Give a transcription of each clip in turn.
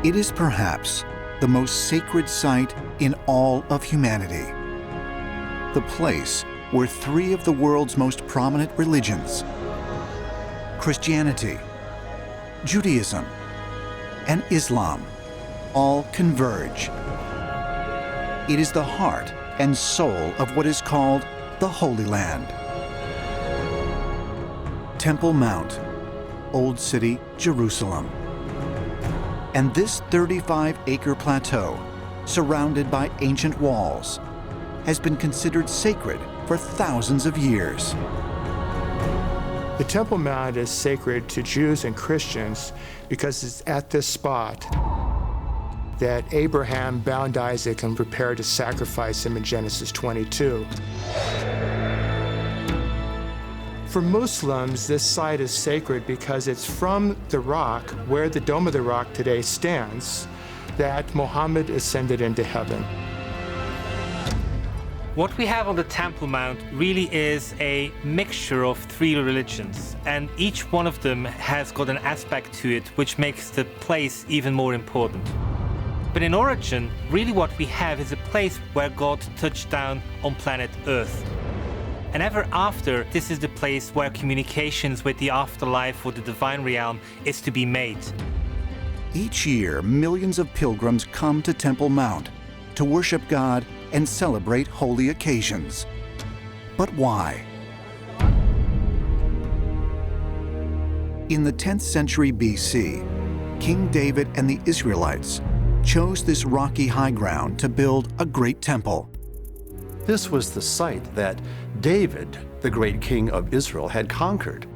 It is perhaps the most sacred site in all of humanity. The place where three of the world's most prominent religions, Christianity, Judaism, and Islam, all converge. It is the heart and soul of what is called the Holy Land. Temple Mount, Old City, Jerusalem. And this 35-acre plateau, surrounded by ancient walls, has been considered sacred for thousands of years. The Temple Mount is sacred to Jews and Christians because it's at this spot that Abraham bound Isaac and prepared to sacrifice him in Genesis 22. For Muslims, this site is sacred because it's from the rock, where the Dome of the Rock today stands, that Muhammad ascended into heaven. What we have on the Temple Mount really is a mixture of three religions, and each one of them has got an aspect to it which makes the place even more important. But in origin, really what we have is a place where God touched down on planet Earth. And ever after, this is the place where communications with the afterlife or the divine realm is to be made. Each year, millions of pilgrims come to Temple Mount to worship God and celebrate holy occasions. But why? In the 10th century BC, King David and the Israelites chose this rocky high ground to build a great temple. This was the site that David, the great king of Israel, had conquered.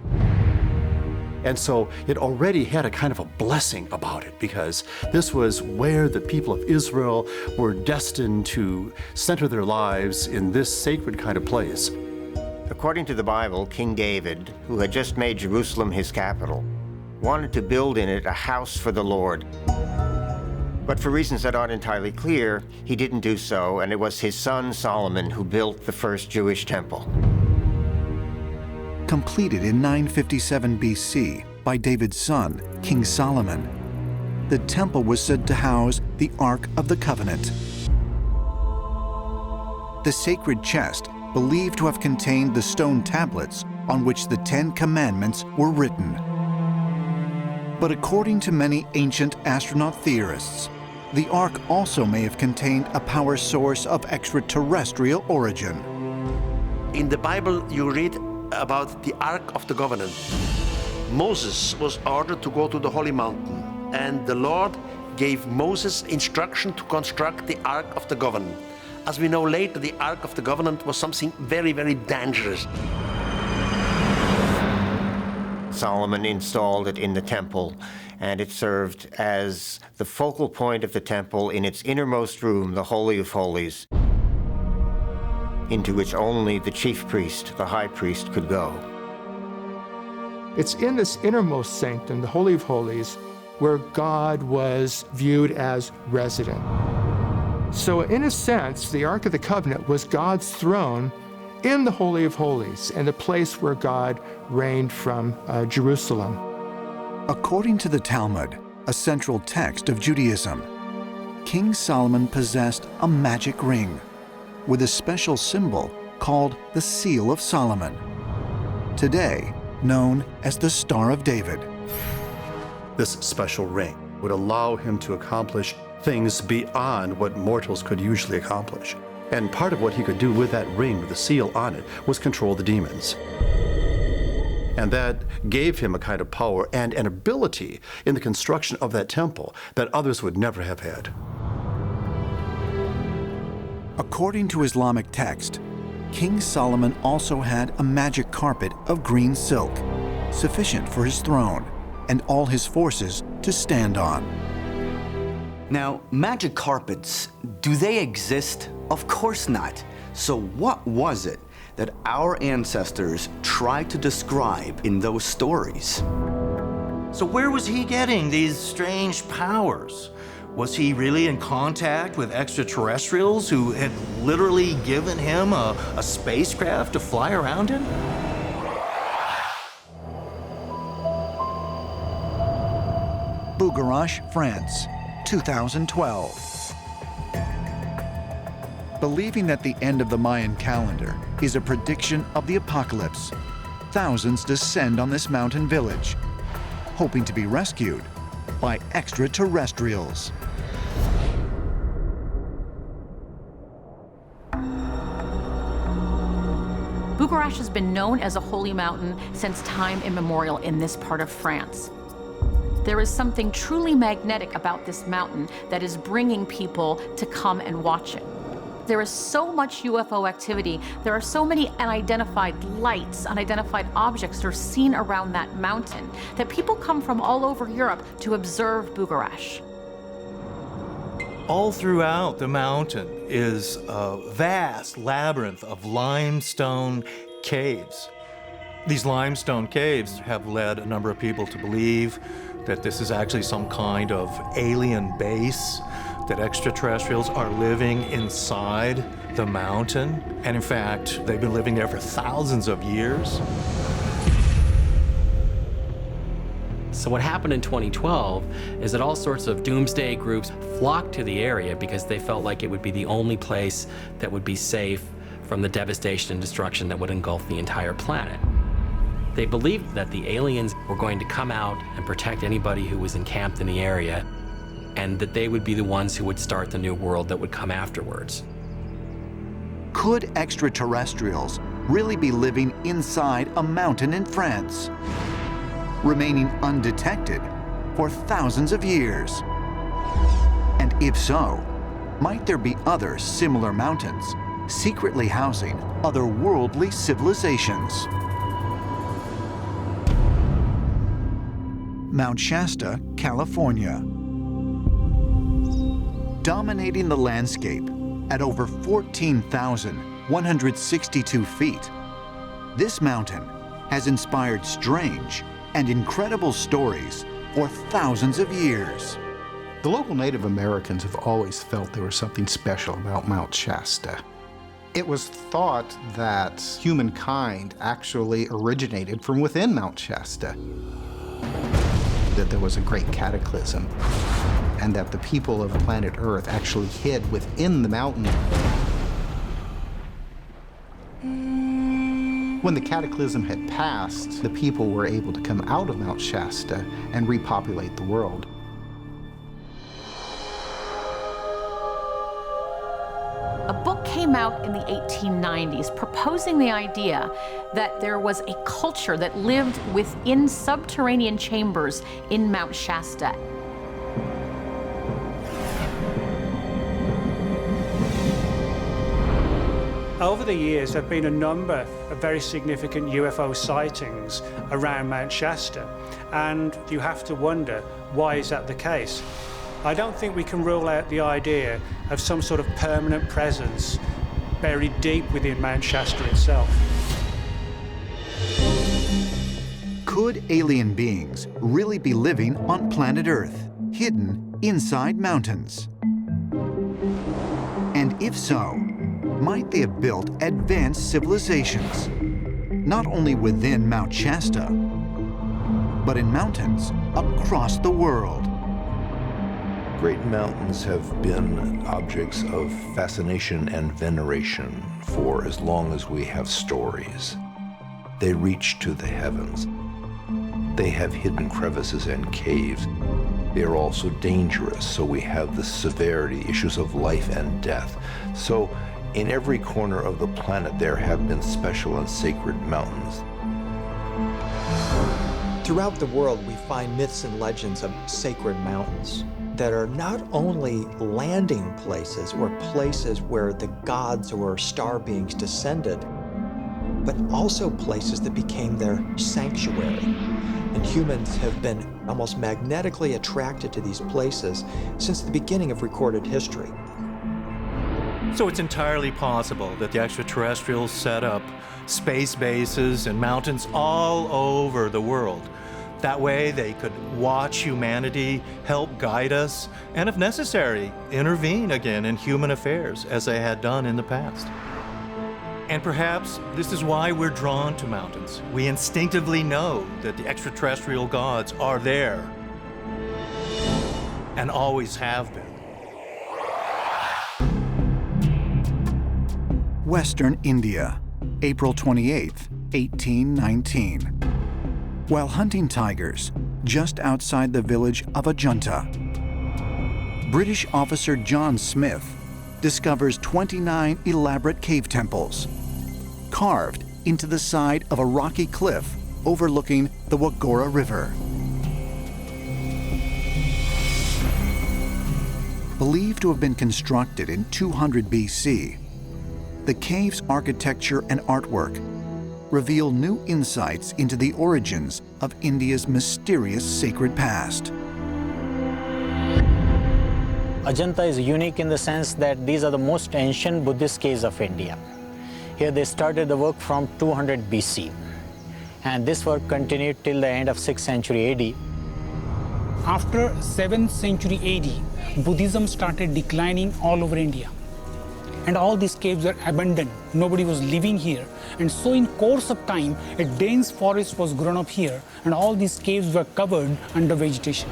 And so it already had a kind of a blessing about it, because this was where the people of Israel were destined to center their lives in this sacred kind of place. According to the Bible, King David, who had just made Jerusalem his capital, wanted to build in it a house for the Lord. But for reasons that aren't entirely clear, he didn't do so, and it was his son Solomon who built the first Jewish temple. Completed in 957 BC by David's son, King Solomon, the temple was said to house the Ark of the Covenant. The sacred chest, believed to have contained the stone tablets on which the Ten Commandments were written. But according to many ancient astronaut theorists, the Ark also may have contained a power source of extraterrestrial origin. In the Bible, you read about the Ark of the Covenant. Moses was ordered to go to the Holy Mountain, and the Lord gave Moses instruction to construct the Ark of the Covenant. As we know later, the Ark of the Covenant was something very, very dangerous. Solomon installed it in the temple, and it served as the focal point of the temple in its innermost room, the Holy of Holies, into which only the chief priest, the high priest, could go. It's in this innermost sanctum, the Holy of Holies, where God was viewed as resident. So in a sense, the Ark of the Covenant was God's throne in the Holy of Holies, and the place where God reigned from Jerusalem. According to the Talmud, a central text of Judaism, King Solomon possessed a magic ring with a special symbol called the Seal of Solomon, today known as the Star of David. This special ring would allow him to accomplish things beyond what mortals could usually accomplish. And part of what he could do with that ring, with the seal on it, was control the demons. And that gave him a kind of power and an ability in the construction of that temple that others would never have had. According to Islamic text, King Solomon also had a magic carpet of green silk, sufficient for his throne and all his forces to stand on. Now, magic carpets, do they exist? Of course not. So what was it that our ancestors tried to describe in those stories? So where was he getting these strange powers? Was he really in contact with extraterrestrials who had literally given him a spacecraft to fly around in? Bugarach, France, 2012. Believing that the end of the Mayan calendar is a prediction of the apocalypse, thousands descend on this mountain village, hoping to be rescued by extraterrestrials. Bugarach has been known as a holy mountain since time immemorial in this part of France. There is something truly magnetic about this mountain that is bringing people to come and watch it. There is so much UFO activity. There are so many unidentified lights, unidentified objects that are seen around that mountain that people come from all over Europe to observe Bugarach. All throughout the mountain is a vast labyrinth of limestone caves. These limestone caves have led a number of people to believe that this is actually some kind of alien base, that extraterrestrials are living inside the mountain. And in fact, they've been living there for thousands of years. So what happened in 2012 is that all sorts of doomsday groups flocked to the area because they felt like it would be the only place that would be safe from the devastation and destruction that would engulf the entire planet. They believed that the aliens were going to come out and protect anybody who was encamped in the area, and that they would be the ones who would start the new world that would come afterwards. Could extraterrestrials really be living inside a mountain in France, remaining undetected for thousands of years? And if so, might there be other similar mountains secretly housing otherworldly civilizations? Mount Shasta, California. Dominating the landscape at over 14,162 feet, this mountain has inspired strange and incredible stories for thousands of years. The local Native Americans have always felt there was something special about Mount Shasta. It was thought that humankind actually originated from within Mount Shasta, that there was a great cataclysm, and that the people of planet Earth actually hid within the mountain. When the cataclysm had passed, the people were able to come out of Mount Shasta and repopulate the world. A book came out in the 1890s proposing the idea that there was a culture that lived within subterranean chambers in Mount Shasta. Over the years, there have been a number of very significant UFO sightings around Mount Shasta, and you have to wonder, why is that the case? I don't think we can rule out the idea of some sort of permanent presence buried deep within Mount Shasta itself. Could alien beings really be living on planet Earth, hidden inside mountains? And if so, might they have built advanced civilizations, not only within Mount Shasta, but in mountains across the world? Great mountains have been objects of fascination and veneration for as long as we have stories. They reach to the heavens. They have hidden crevices and caves. They are also dangerous, so we have the severity, issues of life and death. So in every corner of the planet, there have been special and sacred mountains. Throughout the world, we find myths and legends of sacred mountains that are not only landing places or places where the gods or star beings descended, but also places that became their sanctuary. And humans have been almost magnetically attracted to these places since the beginning of recorded history. So it's entirely possible that the extraterrestrials set up space bases and mountains all over the world. That way they could watch humanity, help guide us, and if necessary, intervene again in human affairs as they had done in the past. And perhaps this is why we're drawn to mountains. We instinctively know that the extraterrestrial gods are there. and always have been. Western India, April 28, 1819. While hunting tigers just outside the village of Ajanta, British officer John Smith discovers 29 elaborate cave temples carved into the side of a rocky cliff overlooking the Bugarach River. Believed to have been constructed in 200 BC, the cave's architecture and artwork reveal new insights into the origins of India's mysterious sacred past. Ajanta is unique in the sense that these are the most ancient Buddhist caves of India. Here they started the work from 200 BC, and this work continued till the end of 6th century AD. After 7th century AD, Buddhism started declining all over India. And all these caves were abandoned. Nobody was living here. And so in course of time, a dense forest was grown up here, and all these caves were covered under vegetation.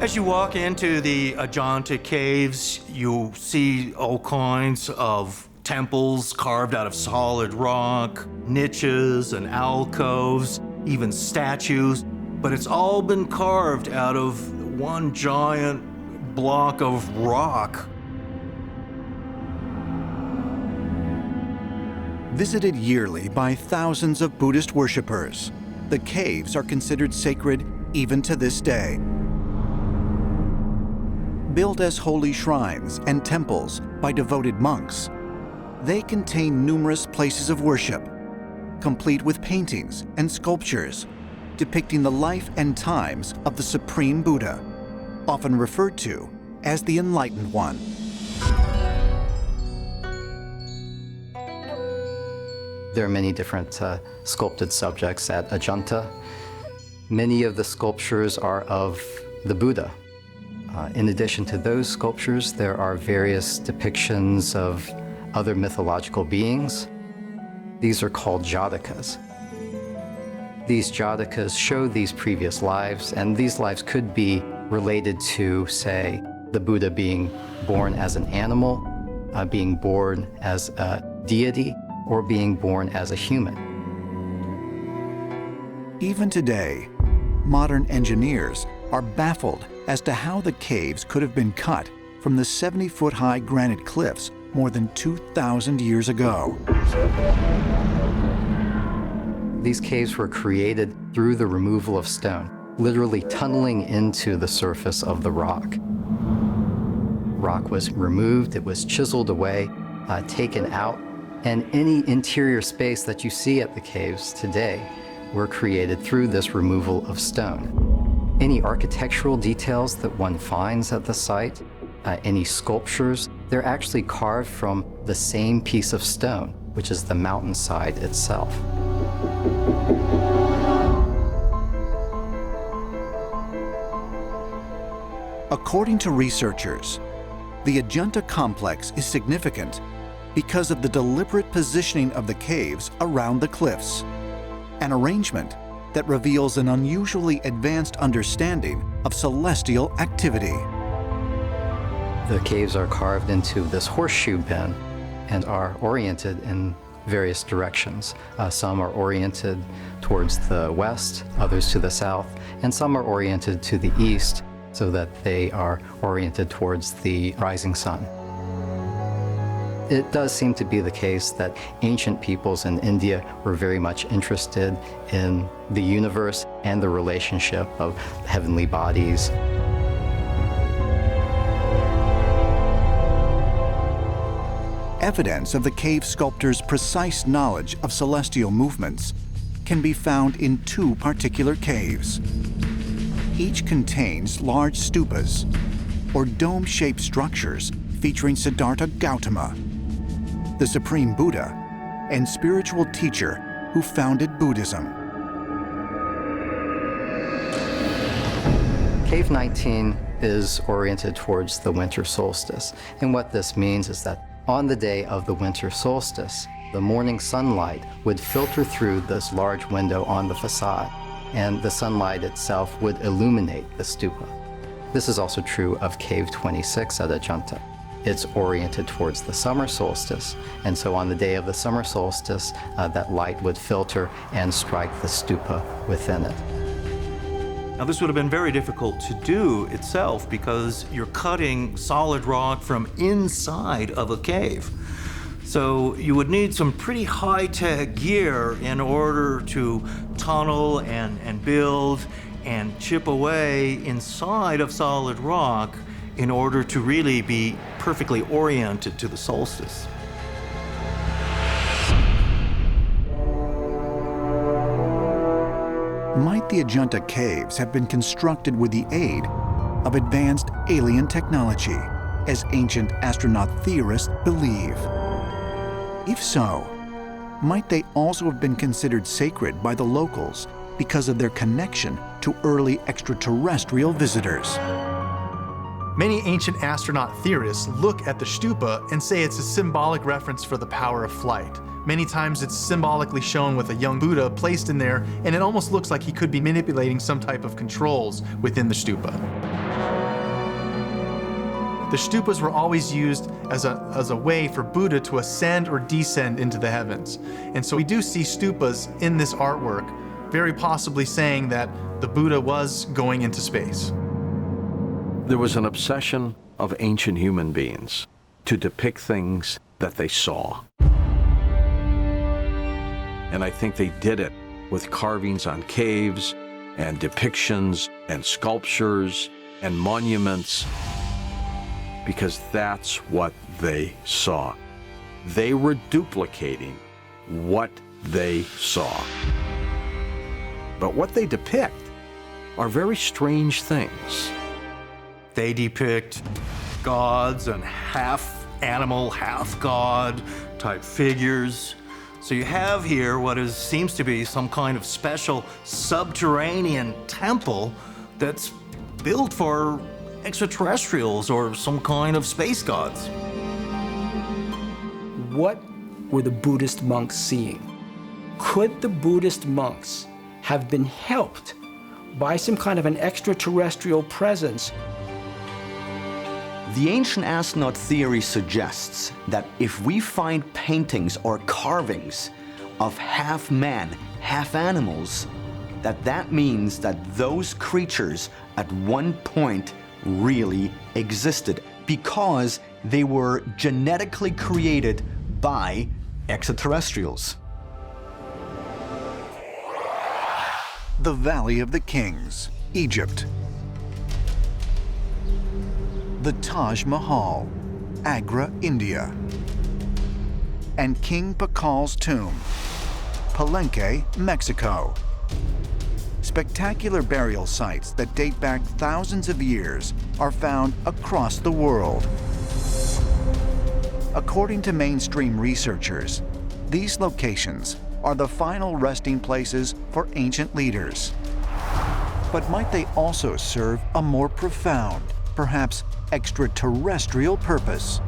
As you walk into the Ajanta caves, you see all kinds of temples carved out of solid rock, niches and alcoves, even statues, but it's all been carved out of one giant block of rock. Visited yearly by thousands of Buddhist worshippers, the caves are considered sacred even to this day. Built as holy shrines and temples by devoted monks, they contain numerous places of worship, complete with paintings and sculptures depicting the life and times of the Supreme Buddha, often referred to as the Enlightened One. There are many different sculpted subjects at Ajanta. Many of the sculptures are of the Buddha. In addition to those sculptures, there are various depictions of other mythological beings. These are called jatakas. These jatakas show these previous lives, and these lives could be related to, say, the Buddha being born as an animal, being born as a deity, or being born as a human. Even today, modern engineers are baffled as to how the caves could have been cut from the 70-foot-high granite cliffs more than 2,000 years ago. These caves were created through the removal of stone, literally tunneling into the surface of the rock. Rock was removed, it was chiseled away, taken out, and any interior space that you see at the caves today were created through this removal of stone. Any architectural details that one finds at the site, any sculptures, they're actually carved from the same piece of stone, which is the mountainside itself. According to researchers, the Ajanta complex is significant because of the deliberate positioning of the caves around the cliffs, an arrangement that reveals an unusually advanced understanding of celestial activity. The caves are carved into this horseshoe bend and are oriented in various directions. Some are oriented towards the west, others to the south, and some are oriented to the east so that they are oriented towards the rising sun. It does seem to be the case that ancient peoples in India were very much interested in the universe and the relationship of heavenly bodies. Evidence of the cave sculptor's precise knowledge of celestial movements can be found in two particular caves. Each contains large stupas, or dome-shaped structures featuring Siddhartha Gautama, the Supreme Buddha and spiritual teacher who founded Buddhism. Cave 19 is oriented towards the winter solstice, and what this means is that on the day of the winter solstice, the morning sunlight would filter through this large window on the facade, and the sunlight itself would illuminate the stupa. This is also true of Cave 26 at Ajanta. It's oriented towards the summer solstice, and so on the day of the summer solstice, that light would filter and strike the stupa within it. Now, this would have been very difficult to do itself because you're cutting solid rock from inside of a cave. So you would need some pretty high-tech gear in order to tunnel and build and chip away inside of solid rock in order to really be perfectly oriented to the solstice. Might the Ajanta caves have been constructed with the aid of advanced alien technology, as ancient astronaut theorists believe? If so, might they also have been considered sacred by the locals because of their connection to early extraterrestrial visitors? Many ancient astronaut theorists look at the stupa and say it's a symbolic reference for the power of flight. Many times it's symbolically shown with a young Buddha placed in there, and it almost looks like he could be manipulating some type of controls within the stupa. The stupas were always used as a way for Buddha to ascend or descend into the heavens. And so we do see stupas in this artwork, very possibly saying that the Buddha was going into space. There was an obsession of ancient human beings to depict things that they saw. And I think they did it with carvings on caves and depictions and sculptures and monuments, because that's what they saw. They were duplicating what they saw. But what they depict are very strange things. They depict gods and half animal, half god type figures. So you have here what seems to be some kind of special subterranean temple that's built for extraterrestrials or some kind of space gods. What were the Buddhist monks seeing? Could the Buddhist monks have been helped by some kind of an extraterrestrial presence? The ancient astronaut theory suggests that if we find paintings or carvings of half man, half animals, that means that those creatures at one point really existed because they were genetically created by extraterrestrials. The Valley of the Kings, Egypt. The Taj Mahal, Agra, India. And King Pakal's tomb, Palenque, Mexico. Spectacular burial sites that date back thousands of years are found across the world. According to mainstream researchers, these locations are the final resting places for ancient leaders. But might they also serve a more profound, perhaps extraterrestrial purpose?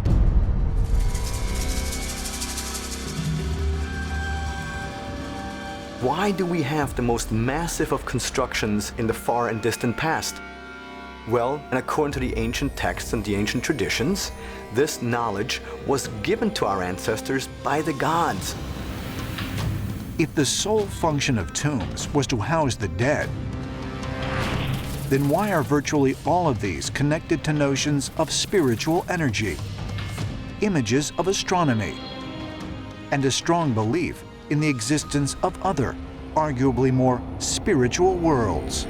Why do we have the most massive of constructions in the far and distant past? Well, and according to the ancient texts and the ancient traditions, this knowledge was given to our ancestors by the gods. If the sole function of tombs was to house the dead, then why are virtually all of these connected to notions of spiritual energy, images of astronomy, and a strong belief in the existence of other, arguably more spiritual worlds?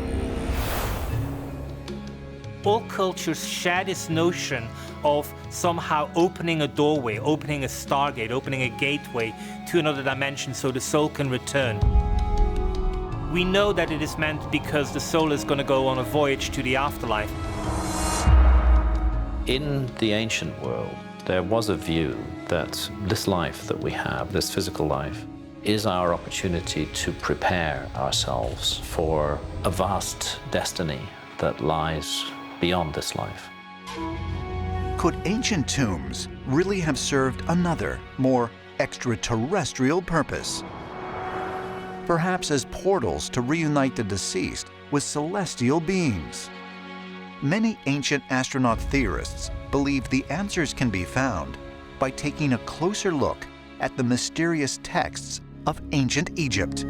All cultures share this notion of somehow opening a doorway, opening a stargate, opening a gateway to another dimension so the soul can return. We know that it is meant because the soul is going to go on a voyage to the afterlife. In the ancient world, there was a view that this life that we have, this physical life, is our opportunity to prepare ourselves for a vast destiny that lies beyond this life. Could ancient tombs really have served another, more extraterrestrial purpose? Perhaps as portals to reunite the deceased with celestial beings? Many ancient astronaut theorists believe the answers can be found by taking a closer look at the mysterious texts of ancient Egypt.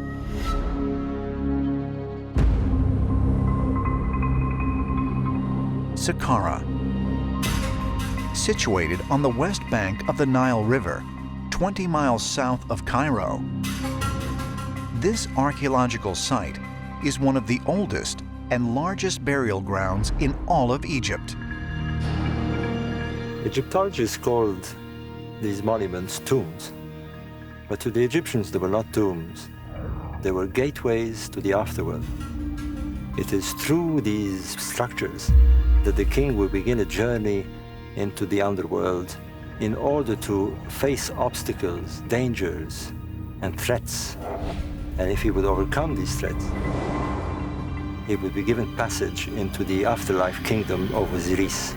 Saqqara. Situated on the west bank of the Nile River, 20 miles south of Cairo, this archaeological site is one of the oldest and largest burial grounds in all of Egypt. Egyptologists called these monuments tombs, but to the Egyptians they were not tombs. They were gateways to the afterworld. It is through these structures that the king will begin a journey into the underworld in order to face obstacles, dangers, and threats. And if he would overcome these threats, he would be given passage into the afterlife kingdom of Osiris.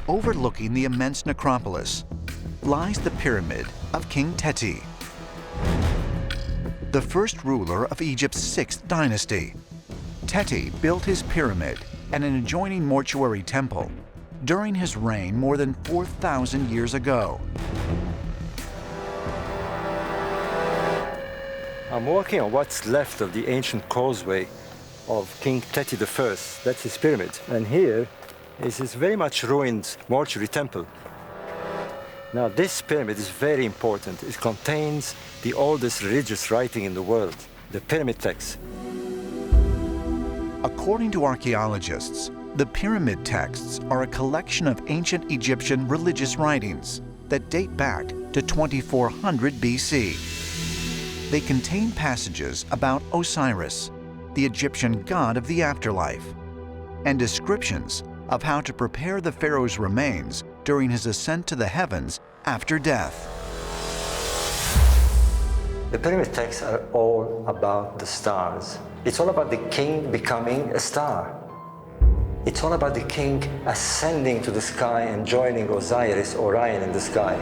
Overlooking the immense necropolis lies the pyramid of King Teti, the first ruler of Egypt's 6th dynasty. Teti built his pyramid and an adjoining mortuary temple during his reign more than 4,000 years ago. I'm walking on what's left of the ancient causeway of King Teti I. That's his pyramid. And here is his very much ruined mortuary temple. Now, this pyramid is very important. It contains the oldest religious writing in the world, the pyramid texts. According to archaeologists, the pyramid texts are a collection of ancient Egyptian religious writings that date back to 2400 BC. They contain passages about Osiris, the Egyptian god of the afterlife, and descriptions of how to prepare the pharaoh's remains during his ascent to the heavens after death. The pyramid texts are all about the stars. It's all about the king becoming a star. It's all about the king ascending to the sky and joining Osiris, Orion in the sky.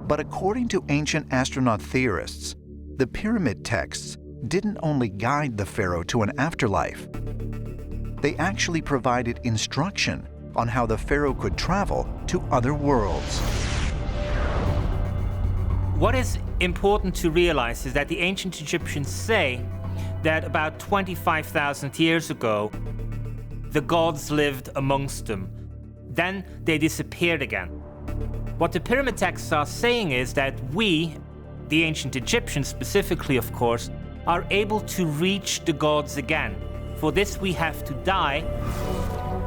But according to ancient astronaut theorists, the pyramid texts didn't only guide the pharaoh to an afterlife. They actually provided instruction on how the pharaoh could travel to other worlds. What is important to realize is that the ancient Egyptians say that about 25,000 years ago, the gods lived amongst them. Then they disappeared again. What the pyramid texts are saying is that we, the ancient Egyptians specifically of course, are able to reach the gods again. For this we have to die,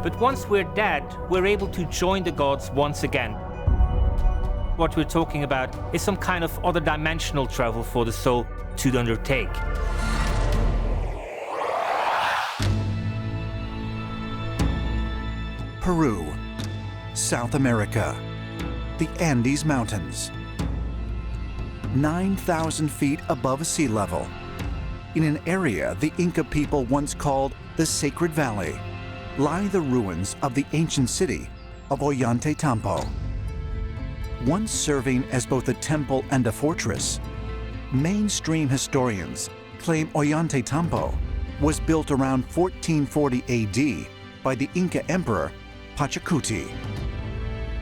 but once we're dead, we're able to join the gods once again. What we're talking about is some kind of other dimensional travel for the soul to undertake. Peru, South America, the Andes Mountains. 9,000 feet above sea level, in an area the Inca people once called the Sacred Valley, lie the ruins of the ancient city of Ollantaytambo. Once serving as both a temple and a fortress, mainstream historians claim Ollantaytambo was built around 1440 AD by the Inca emperor Pachacuti.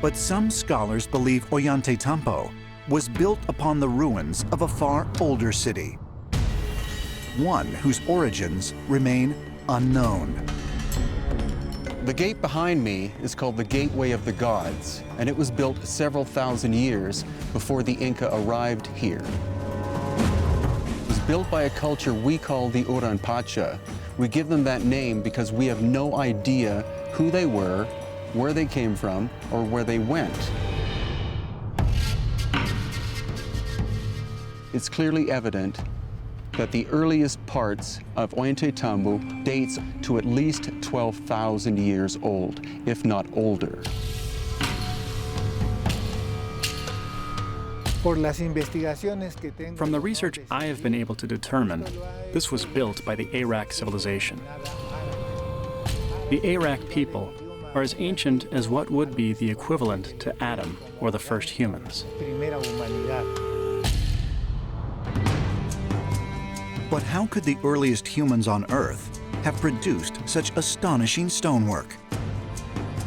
But some scholars believe Ollantaytambo was built upon the ruins of a far older city, one whose origins remain unknown. The gate behind me is called the Gateway of the Gods, and it was built several thousand years before the Inca arrived here. It was built by a culture we call the Uranpacha. We give them that name because we have no idea who they were, where they came from, or where they went. It's clearly evident that the earliest parts of Ollantaytambo dates to at least 12,000 years old, if not older. From the research I have been able to determine, this was built by the Arak civilization. The Arak people are as ancient as what would be the equivalent to Adam or the first humans. But how could the earliest humans on Earth have produced such astonishing stonework?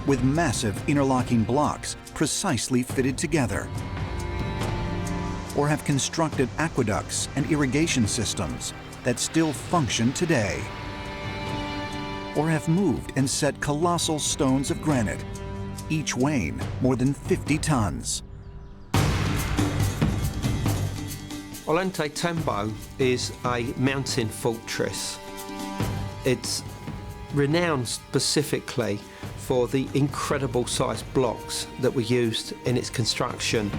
With massive interlocking blocks precisely fitted together? Or have constructed aqueducts and irrigation systems that still function today? Or have moved and set colossal stones of granite, each weighing more than 50 tons? Ollantaytambo is a mountain fortress. It's renowned specifically for the incredible sized blocks that were used in its construction,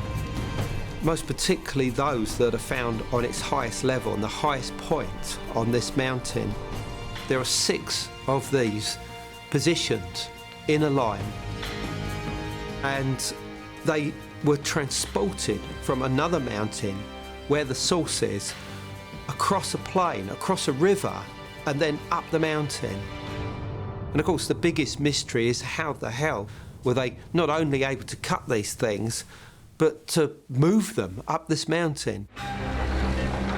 most particularly those that are found on its highest level and the highest point on this mountain. There are 6 of these positioned in a line, and they were transported from another mountain where the source is, across a plain, across a river, and then up the mountain. And of course the biggest mystery is how the hell were they not only able to cut these things, but to move them up this mountain.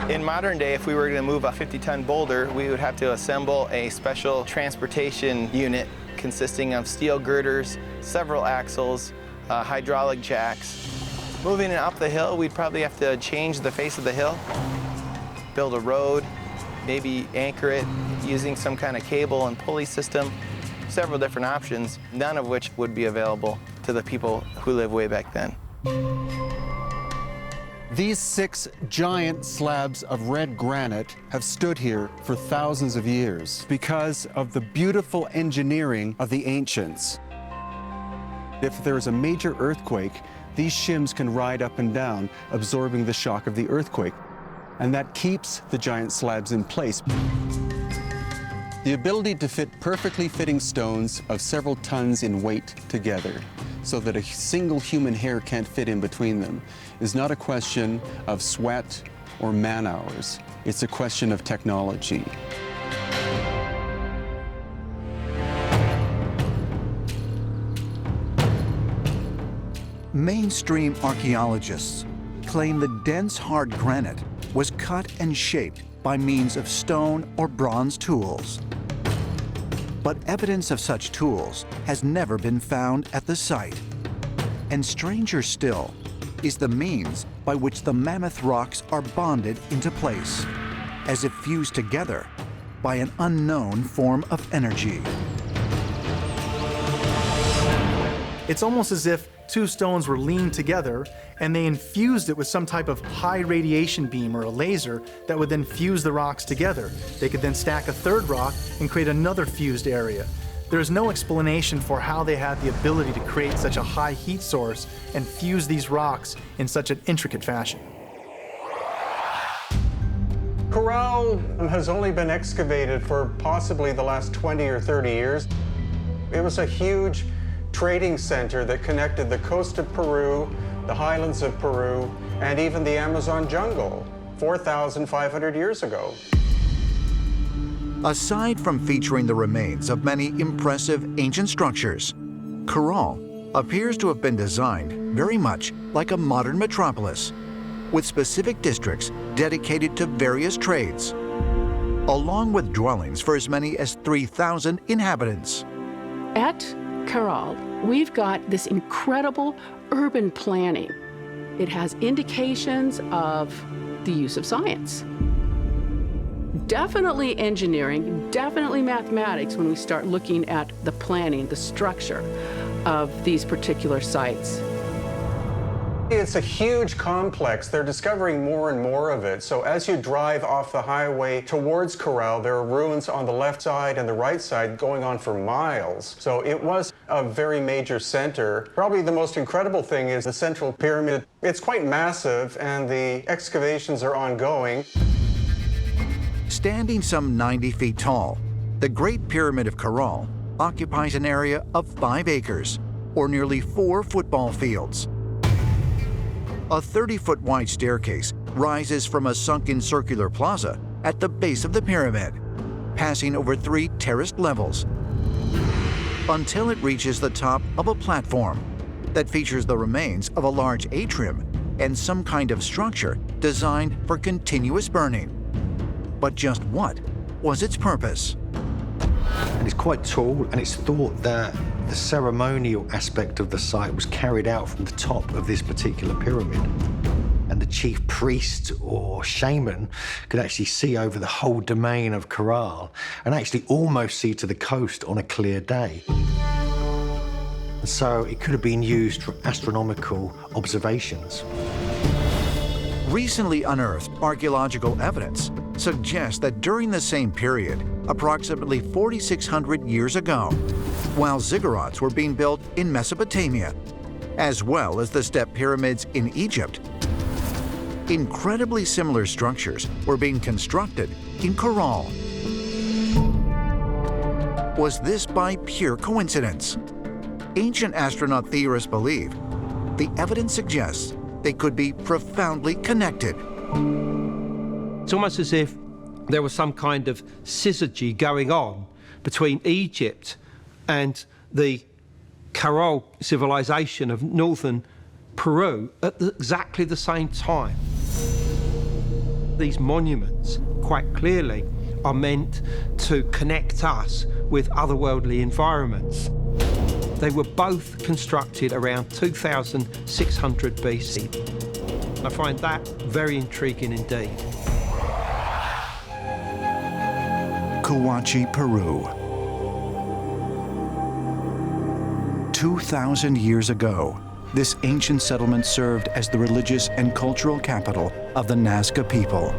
In modern day, if we were going to move a 50-ton boulder, we would have to assemble a special transportation unit consisting of steel girders, several axles, hydraulic jacks. Moving it up the hill, we'd probably have to change the face of the hill, build a road, maybe anchor it using some kind of cable and pulley system, several different options, none of which would be available to the people who lived way back then. These 6 giant slabs of red granite have stood here for thousands of years because of the beautiful engineering of the ancients. If there is a major earthquake, these shims can ride up and down, absorbing the shock of the earthquake, and that keeps the giant slabs in place. The ability to fit perfectly fitting stones of several tons in weight together so that a single human hair can't fit in between them is not a question of sweat or man hours. It's a question of technology. Mainstream archaeologists claim the dense hard granite was cut and shaped by means of stone or bronze tools. But evidence of such tools has never been found at the site. And stranger still is the means by which the mammoth rocks are bonded into place, as if fused together by an unknown form of energy. It's almost as if 2 stones were leaned together and they infused it with some type of high radiation beam or a laser that would then fuse the rocks together. They could then stack a 3rd rock and create another fused area. There is no explanation for how they had the ability to create such a high heat source and fuse these rocks in such an intricate fashion. Caral has only been excavated for possibly the last 20 or 30 years. It was a huge trading center that connected the coast of Peru, the highlands of Peru, and even the Amazon jungle 4,500 years ago. Aside from featuring the remains of many impressive ancient structures, Caral appears to have been designed very much like a modern metropolis, with specific districts dedicated to various trades, along with dwellings for as many as 3,000 inhabitants. At Caral, we've got this incredible urban planning. It has indications of the use of science. Definitely engineering, definitely mathematics when we start looking at the planning, the structure of these particular sites. It's a huge complex. They're discovering more and more of it. So as you drive off the highway towards Caral, there are ruins on the left side and the right side going on for miles. So it was a very major center. Probably the most incredible thing is the central pyramid. It's quite massive and the excavations are ongoing. Standing some 90 feet tall, the Great Pyramid of Caral occupies an area of 5 acres, or nearly 4 football fields. A 30-foot wide staircase rises from a sunken circular plaza at the base of the pyramid, passing over 3 terraced levels, until it reaches the top of a platform that features the remains of a large atrium and some kind of structure designed for continuous burning. But just what was its purpose? And it's quite tall, and it's thought that the ceremonial aspect of the site was carried out from the top of this particular pyramid. And the chief priest or shaman could actually see over the whole domain of Caral and actually almost see to the coast on a clear day. And so it could have been used for astronomical observations. Recently unearthed archaeological evidence suggests that during the same period, approximately 4,600 years ago, while ziggurats were being built in Mesopotamia, as well as the step pyramids in Egypt, incredibly similar structures were being constructed in Caral. Was this by pure coincidence? Ancient astronaut theorists believe the evidence suggests they could be profoundly connected. It's almost as if there was some kind of syzygy going on between Egypt and the Caral civilization of northern Peru at exactly the same time. These monuments, quite clearly, are meant to connect us with otherworldly environments. They were both constructed around 2600 BC. I find that very intriguing indeed. Cahuachi, Peru. 2,000 years ago, this ancient settlement served as the religious and cultural capital of the Nazca people.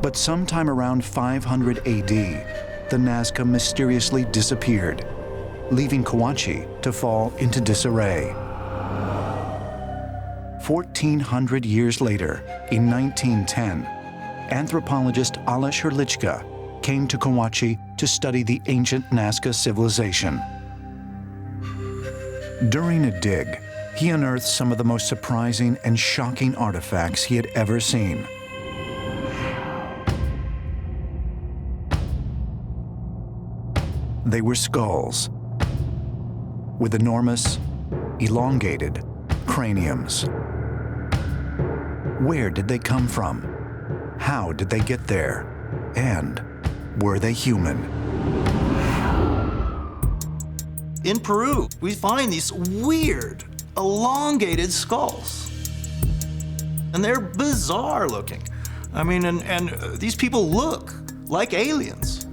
But sometime around 500 AD, the Nazca mysteriously disappeared, leaving Cahuachi to fall into disarray. 1,400 years later, in 1910, anthropologist Alois Hurlichka came to Cahuachi to study the ancient Nazca civilization. During a dig, he unearthed some of the most surprising and shocking artifacts he had ever seen. They were skulls with enormous, elongated craniums. Where did they come from? How did they get there? And were they human? In Peru, we find these weird, elongated skulls. And they're bizarre looking. I mean, and these people look like aliens.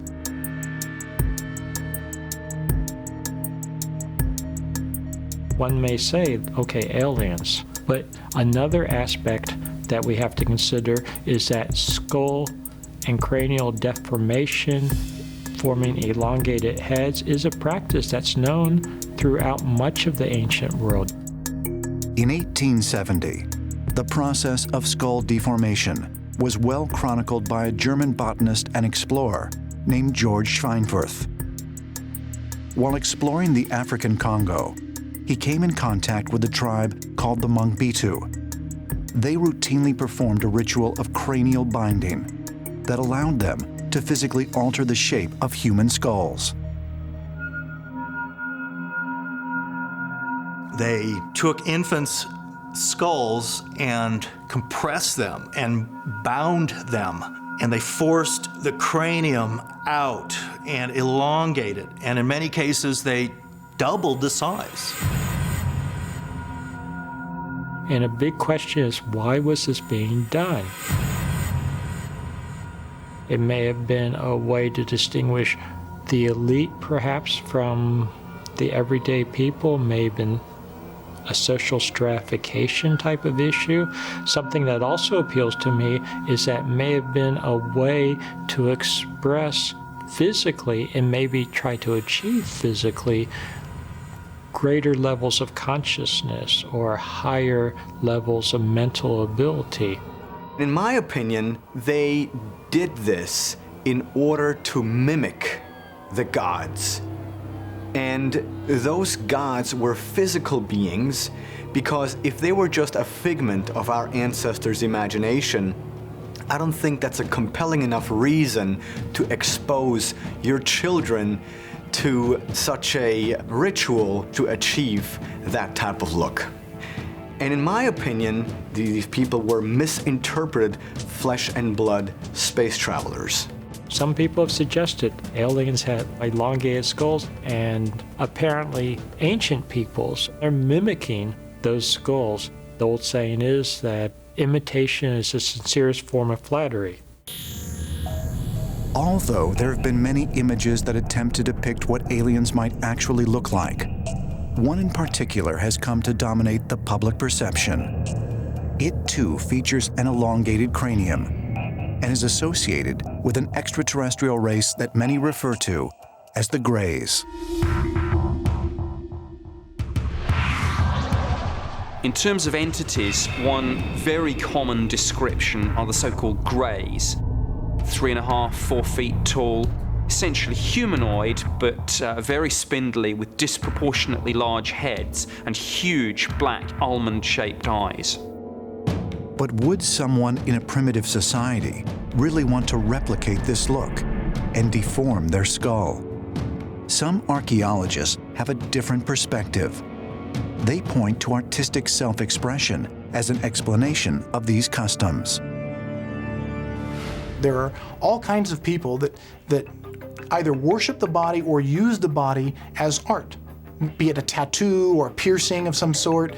One may say, okay, aliens, but another aspect that we have to consider is that skull and cranial deformation forming elongated heads is a practice that's known throughout much of the ancient world. In 1870, the process of skull deformation was well chronicled by a German botanist and explorer named George Schweinfurth. While exploring the African Congo, he came in contact with a tribe called the Mongbitu. They routinely performed a ritual of cranial binding that allowed them to physically alter the shape of human skulls. They took infants' skulls and compressed them and bound them, and they forced the cranium out and elongated, and in many cases they doubled the size. And a big question is, why was this being done? It may have been a way to distinguish the elite, perhaps, from the everyday people, may have been a social stratification type of issue. Something that also appeals to me is that may have been a way to express physically and maybe try to achieve physically greater levels of consciousness or higher levels of mental ability. In my opinion, they did this in order to mimic the gods. And those gods were physical beings, because if they were just a figment of our ancestors' imagination, I don't think that's a compelling enough reason to expose your children to such a ritual to achieve that type of look. And in my opinion, these people were misinterpreted flesh and blood space travelers. Some people have suggested aliens had elongated skulls, and apparently ancient peoples are mimicking those skulls. The old saying is that imitation is the sincerest form of flattery. Although there have been many images that attempt to depict what aliens might actually look like, one in particular has come to dominate the public perception. It too features an elongated cranium and is associated with an extraterrestrial race that many refer to as the Greys. In terms of entities, one very common description are the so-called Greys. 3.5, 4 feet tall, essentially humanoid, but very spindly with disproportionately large heads and huge black almond-shaped eyes. But would someone in a primitive society really want to replicate this look and deform their skull? Some archaeologists have a different perspective. They point to artistic self-expression as an explanation of these customs. There are all kinds of people that either worship the body or use the body as art, be it a tattoo or a piercing of some sort,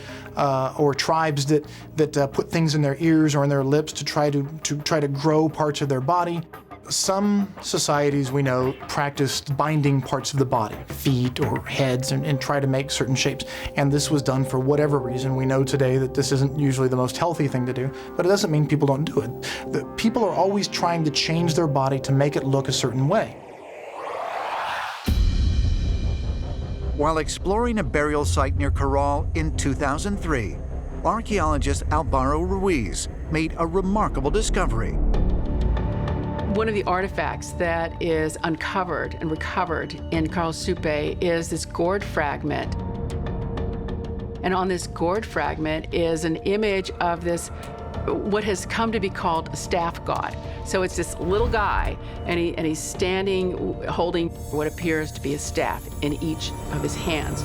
or tribes that put things in their ears or in their lips to try to grow parts of their body. Some societies we know practiced binding parts of the body, feet or heads, and try to make certain shapes. And this was done for whatever reason. We know today that this isn't usually the most healthy thing to do, but it doesn't mean people don't do it. The people are always trying to change their body to make it look a certain way. While exploring a burial site near Caral in 2003, archaeologist Alvaro Ruiz made a remarkable discovery. One of the artifacts that is uncovered and recovered in Caral Supe is this gourd fragment. And on this gourd fragment is an image of this, what has come to be called a staff god. So it's this little guy, and he's standing, holding what appears to be a staff in each of his hands.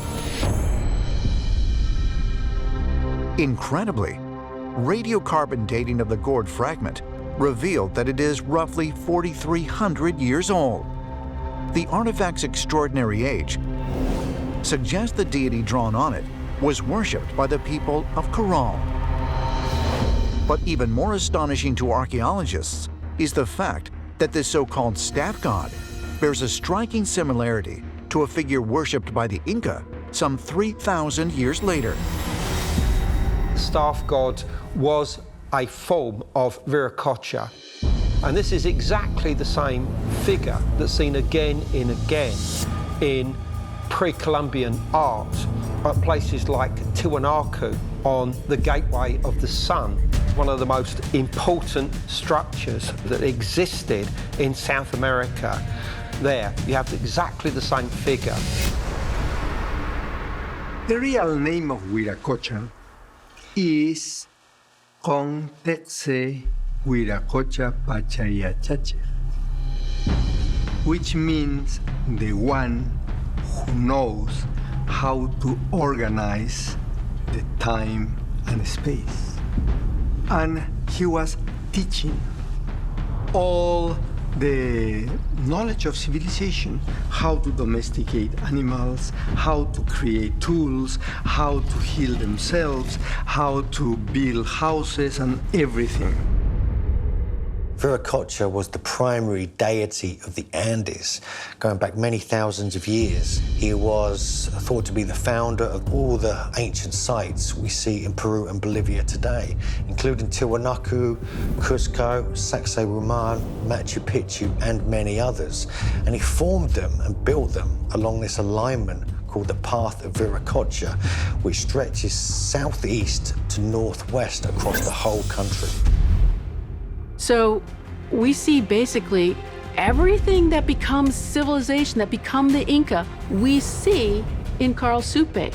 Incredibly, radiocarbon dating of the gourd fragment revealed that it is roughly 4,300 years old. The artifact's extraordinary age suggests the deity drawn on it was worshipped by the people of Caral. But even more astonishing to archaeologists is the fact that this so-called staff god bears a striking similarity to a figure worshipped by the Inca some 3,000 years later. The staff god was a form of Viracocha, and this is exactly the same figure that's seen again and again in pre-Columbian art at places like Tiwanaku on the Gateway of the Sun, one of the most important structures that existed in South America. There, you have exactly the same figure. The real name of Viracocha is Contexe Viracocha Pachayachache, which means the one who knows how to organize the time and space. And he was teaching all the knowledge of civilization, how to domesticate animals, how to create tools, how to heal themselves, how to build houses and everything. Viracocha was the primary deity of the Andes, going back many thousands of years. He was thought to be the founder of all the ancient sites we see in Peru and Bolivia today, including Tiwanaku, Cusco, Sacsayhuaman, Machu Picchu, and many others. And he formed them and built them along this alignment called the Path of Viracocha, which stretches southeast to northwest across the whole country. So we see basically everything that becomes civilization, that become the Inca, we see in Caral Supe.